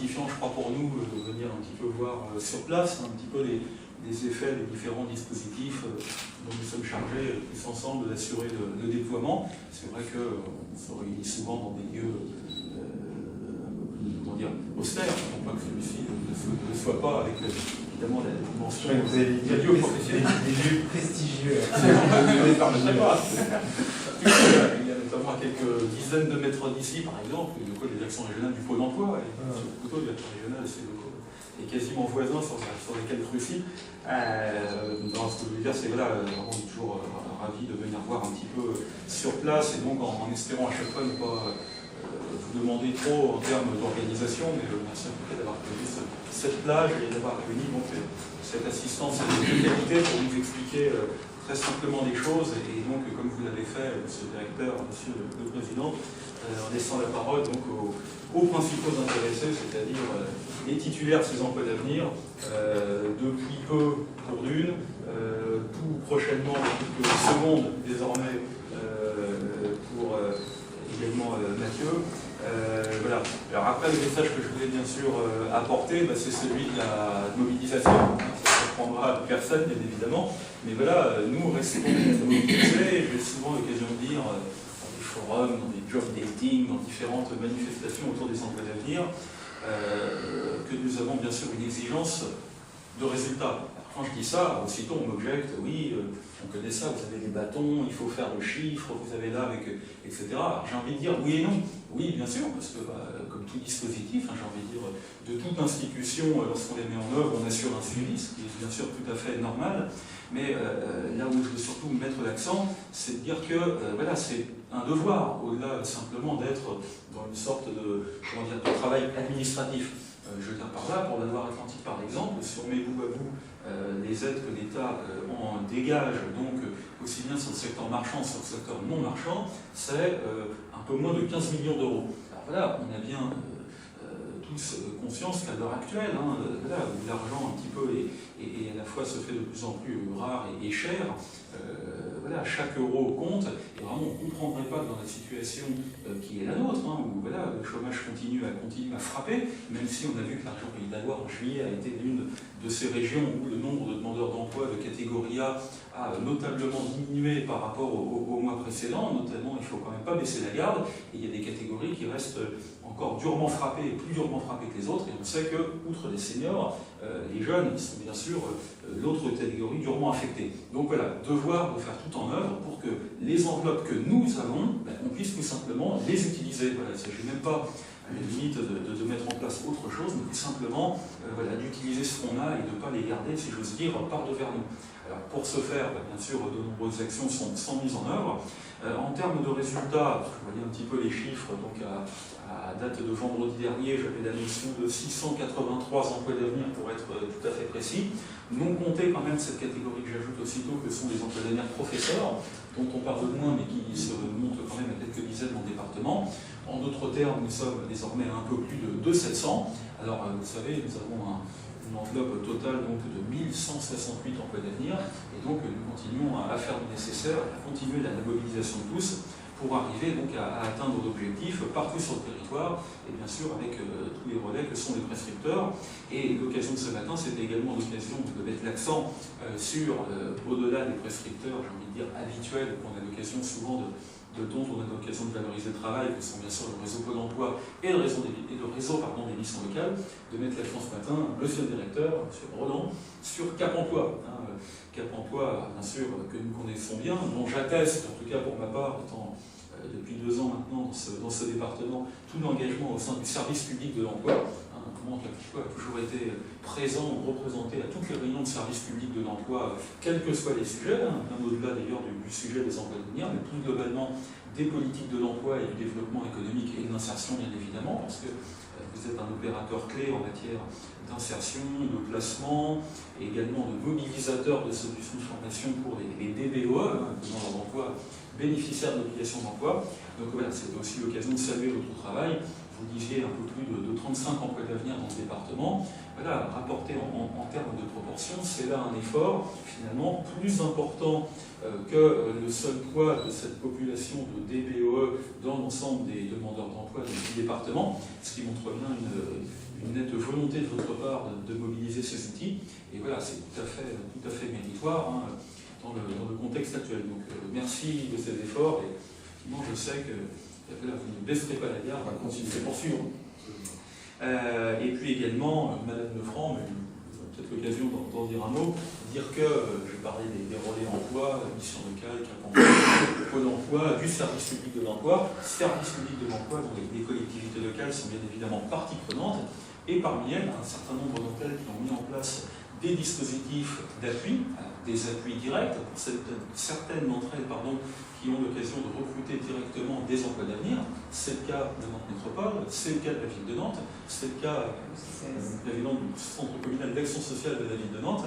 gratifiant, je crois, pour nous, de venir un petit peu voir sur place, un petit peu les effets des différents dispositifs dont nous sommes chargés tous ensemble d'assurer le déploiement. C'est vrai qu'on se réunit souvent dans des lieux comment dire, austères, non pas que celui-ci ne soit pas avec évidemment la dimension des lieux professionnels. Des lieux prestigieux. Il y a notamment à quelques dizaines de mètres d'ici, par exemple, le locaux des actions régionales du Pôle emploi, et sur le couteau de l'action régionale, ces locaux est quasiment voisin sur lesquels Russie. Ce que je veux dire, c'est voilà, on est toujours ravis de venir voir un petit peu sur place, et donc en espérant à chaque fois ne pas vous demander trop en termes d'organisation, mais merci en tout cas d'avoir connu cette plage et d'avoir réuni donc cette assistance de qualité pour nous expliquer très simplement des choses, et donc comme vous l'avez fait, monsieur le directeur, monsieur le président, en laissant la parole donc aux principaux intéressés, c'est-à-dire les titulaires de ces emplois d'avenir, depuis peu pour d'une, tout prochainement, quelques secondes désormais pour également Mathieu. Voilà. Alors après, le message que je voulais bien sûr apporter, c'est celui de la mobilisation. Ça ne prendra personne, bien évidemment. Mais voilà, nous restons mobilisés. J'ai souvent l'occasion de dire, dans des forums, dans des job dating, dans différentes manifestations autour des emplois d'avenir, que nous avons bien sûr une exigence de résultats. Quand je dis ça, aussitôt on m'objecte, oui, on connaît ça, vous avez les bâtons, il faut faire le chiffre, vous avez là, avec, etc. Alors j'ai envie de dire oui et non. Oui, bien sûr, parce que comme tout dispositif, j'ai envie de dire, de toute institution, lorsqu'on les met en œuvre, on assure un suivi, ce qui est bien sûr tout à fait normal. Mais là où je veux surtout mettre l'accent, c'est de dire que voilà, c'est un devoir, au-delà simplement d'être dans une sorte de, comment dire, de travail administratif. Je veux dire par là, pour la Loire-Atlantique par exemple, si on met bout à bout les aides que l'État en dégage, donc aussi bien sur le secteur marchand que sur le secteur non marchand, c'est un peu moins de 15 millions d'euros. Alors voilà, on a bien tous conscience qu'à l'heure actuelle, voilà, où l'argent un petit peu et à la fois se fait de plus en plus rare et cher, voilà, chaque euro compte, et vraiment on ne comprendrait pas dans la situation qui est la nôtre, où voilà, le chômage continue à frapper, même si on a vu que la région Pays de la Loire en juillet a été l'une de ces régions où le nombre de demandeurs d'emploi de catégorie A a notablement diminué par rapport au mois précédent, notamment il ne faut quand même pas baisser la garde, et il y a des catégories qui restent encore durement frappées, plus durement frappées que les autres, et on sait que, outre les seniors, les jeunes sont bien sûr l'autre catégorie durement affectée. Donc voilà, devoir de faire tout en œuvre pour que les enveloppes que nous avons, on puisse tout simplement les utiliser. Voilà, il ne s'agit même pas à la limite de mettre en place autre chose, mais tout simplement voilà, d'utiliser ce qu'on a et de ne pas les garder, si j'ose dire, par devers nous. Alors pour ce faire, bien sûr, de nombreuses actions sont mises en œuvre. En termes de résultats, je voyais un petit peu les chiffres, donc à date de vendredi dernier, j'avais la notion de 683 emplois d'avenir pour être tout à fait précis. Non compter quand même cette catégorie que j'ajoute aussitôt, que sont les emplois d'avenir professeurs, dont on parle de moins mais qui se montent quand même à quelques dizaines dans le département. En d'autres termes, nous sommes désormais à un peu plus de 700. Alors vous savez, nous avons une enveloppe totale donc, de 1168 emplois d'avenir, et donc nous continuons à faire le nécessaire, à continuer la mobilisation de tous, pour arriver donc à atteindre l'objectif partout sur le territoire, et bien sûr avec tous les relais que sont les prescripteurs. Et l'occasion de ce matin, c'était également l'occasion de mettre l'accent sur, au-delà des prescripteurs, j'ai envie de dire, habituels, qu'on a l'occasion souvent dont on a l'occasion de valoriser le travail, que sont bien sûr le réseau Pôle emploi et le réseau des missions locales, de mettre l'accent ce matin, monsieur le directeur, monsieur Roland, sur Cap Emploi. Cap Emploi, bien sûr, que nous connaissons bien, dont j'atteste, en tout cas pour ma part, étant depuis 2 ans maintenant dans ce département, tout l'engagement au sein du service public de l'emploi. Comment Cap Emploi a toujours été présent ou représenté à toutes les réunions de service public de l'emploi, quels que soient les sujets, bien au-delà d'ailleurs du sujet des emplois d'avenir, mais plus globalement des politiques de l'emploi et du développement économique et de l'insertion, bien évidemment, parce que vous êtes un opérateur clé en matière d'insertion, de placement, et également de mobilisateur de solutions de formation pour les DBOE, demandeurs d'emploi, bénéficiaires de l'obligation d'emploi. Donc voilà, c'était aussi l'occasion de saluer votre travail. vous disiez un peu plus de 35 emplois d'avenir dans le département. Voilà, rapporté en termes de proportion, c'est là un effort finalement plus important que le seul poids de cette population de DPOE dans l'ensemble des demandeurs d'emploi du département, ce qui montre bien une nette volonté de votre part de mobiliser ces outils. Et voilà, c'est tout à fait méritoire hein, dans le contexte actuel. Donc merci de ces efforts. Et effectivement, je sais que là, vous ne baisserez pas la garde, continuez à poursuivre. Et puis également, Madame Lefranc, mais peut-être l'occasion d'en dire un mot, dire que, je parlais des relais emploi, mission locale, Cap emploi, Pôle emploi, du service public de l'emploi, service public de l'emploi dont les collectivités locales sont bien évidemment partie prenante, et parmi elles, un certain nombre d'entre elles qui ont mis en place des dispositifs d'appui, des appuis directs, pour certaines d'entre elles qui ont l'occasion de recruter directement des emplois d'avenir. C'est le cas de Nantes Métropole, c'est le cas de la ville de Nantes, c'est le cas évidemment du centre communal d'action sociale de la ville de Nantes,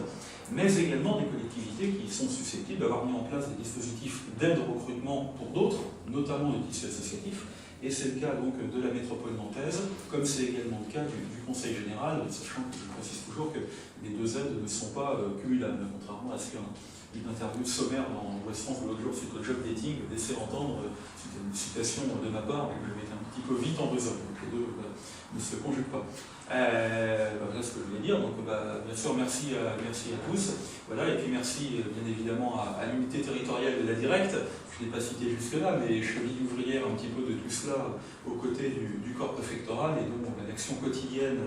mais également des collectivités qui sont susceptibles d'avoir mis en place des dispositifs d'aide au recrutement pour d'autres, notamment le tissu associatif. Et c'est le cas donc de la métropole nantaise, comme c'est également le cas du Conseil général, sachant que je précise toujours que les deux aides ne sont pas cumulables, contrairement à ce qu'une interview sommaire dans Ouest France de l'autre jour suite au job dating laissait entendre, c'était une citation de ma part, mais je m'étais un petit peu vite en besogne, donc les deux ne se conjuguent pas. Voilà ce que je voulais dire, donc bien sûr merci à tous, voilà, et puis merci bien évidemment à l'unité territoriale de la Directe. Je ne l'ai pas cité jusque-là, mais cheville ouvrière un petit peu de tout cela aux côtés du corps préfectoral et donc l'action quotidienne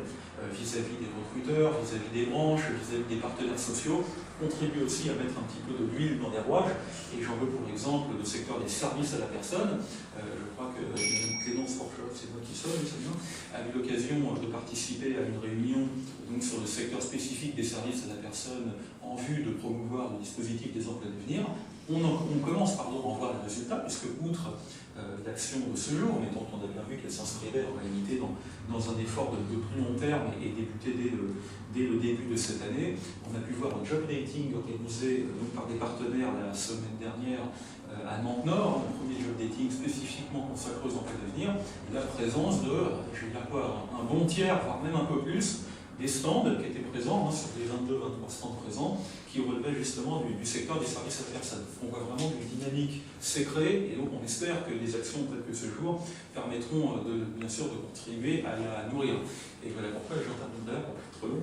vis-à-vis des recruteurs, vis-à-vis des branches, vis-à-vis des partenaires sociaux, contribue aussi à mettre un petit peu de l'huile dans les rouages. Et j'en veux pour exemple le secteur des services à la personne. Je crois que Mme Clémence Forchot, c'est moi qui sonne, c'est bien, a eu l'occasion de participer à une réunion donc, sur le secteur spécifique des services à la personne en vue de promouvoir le dispositif des emplois d'avenir. On commence à en voir les résultats, puisque outre l'action de ce jour, mais dont on a bien vu qu'elle s'inscrivait en réalité dans un effort de plus long terme et débuté dès le début de cette année, on a pu voir un job dating organisé donc, par des partenaires la semaine dernière à Nantes-Nord, un premier job dating spécifiquement consacré aux emplois d'avenir, et la présence de, je vais dire quoi, un bon tiers, voire même un peu plus, des stands qui étaient présents, sur les 22-23 stands présents, qui relevaient justement du secteur des services à la personne. On voit vraiment qu'une dynamique s'est créée, et donc on espère que des actions telles que ce jour permettront bien sûr de contribuer à la nourrir. Et voilà pourquoi j'en termine là, pour être trop long.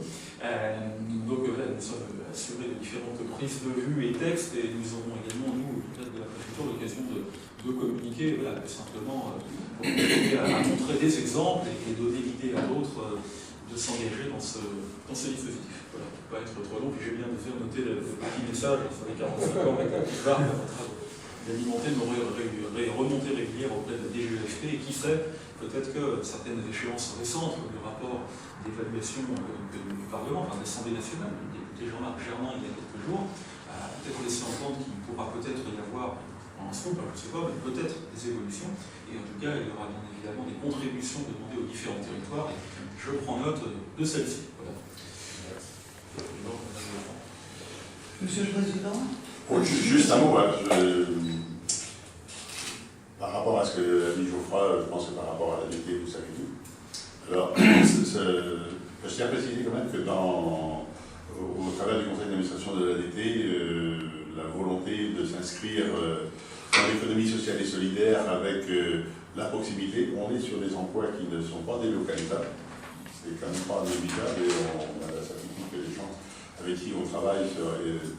Donc voilà, nous sommes assurés de différentes prises de vue et textes, et nous aurons également, nous, peut-être de la préfecture, l'occasion de communiquer, voilà, simplement pour à montrer des exemples et donner l'idée à d'autres de s'engager dans ce dispositif. Voilà, pour ne pas être trop long, puis j'ai bien noté le petit message sur les 45 ans avec la petite barre d'alimenter nos remontées régulières auprès de la DGEFP, et qui sait, peut-être que certaines échéances récentes, comme le rapport d'évaluation du Parlement, enfin de l'Assemblée nationale, du député Jean-Marc Germain il y a quelques jours, a peut-être laissé entendre qu'il pourra peut-être y avoir en scoop, je ne sais pas, mais peut-être des évolutions, et en tout cas il y aura bien évidemment des contributions demandées aux différents territoires, et je prends note de celle-ci. Voilà. Monsieur le Président. Oui, juste un mot, par rapport à ce que a dit Geoffroy, je pense que par rapport à la DT, vous savez tout. Alors, je tiens à préciser quand même que au travers du conseil d'administration de la DT, la volonté de s'inscrire dans l'économie sociale et solidaire avec la proximité, on est sur des emplois qui ne sont pas délocalisables. C'est quand même pas négligeable, et on a la certitude que les gens avec qui on travaille,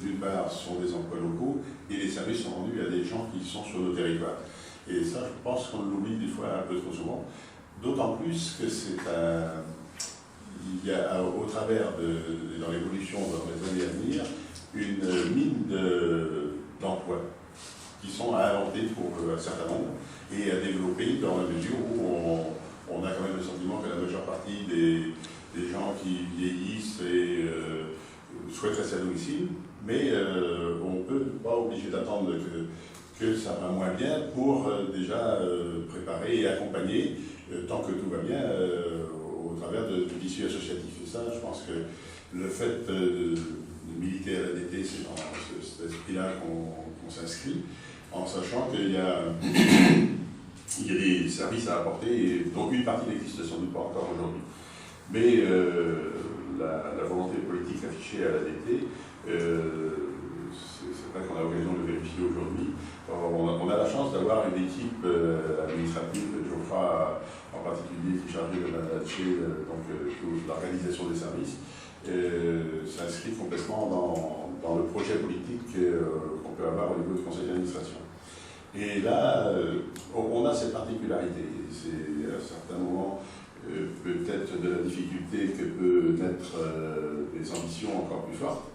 d'une part, sont des emplois locaux, et les services sont rendus à des gens qui sont sur nos territoires. Et ça, je pense qu'on l'oublie des fois un peu trop souvent. D'autant plus que il y a au travers dans l'évolution dans les années à venir, une mine d'emplois qui sont à inventer pour un certain nombre et à développer dans la mesure où on a quand même le sentiment que la majeure partie des gens qui vieillissent et souhaitent rester à domicile, mais on ne peut pas obliger d'attendre que ça va moins bien pour déjà préparer et accompagner, tant que tout va bien, au travers du tissu associatif. Et ça, je pense que le fait de militer à la DT, c'est dans cet esprit-là qu'on s'inscrit, en sachant qu'il y a il y a des services à apporter, dont une partie n'existe sans doute pas encore aujourd'hui. Mais la volonté politique affichée à l'ADT, c'est vrai qu'on a l'occasion de le vérifier aujourd'hui. On a la chance d'avoir une équipe administrative, Geoffroy en particulier, qui est chargée de manager l'organisation des services, s'inscrit complètement dans le projet politique qu'on peut avoir au niveau du conseil d'administration. Et là, on a cette particularité. C'est à certains moments peut-être de la difficulté que peut naître des ambitions encore plus fortes.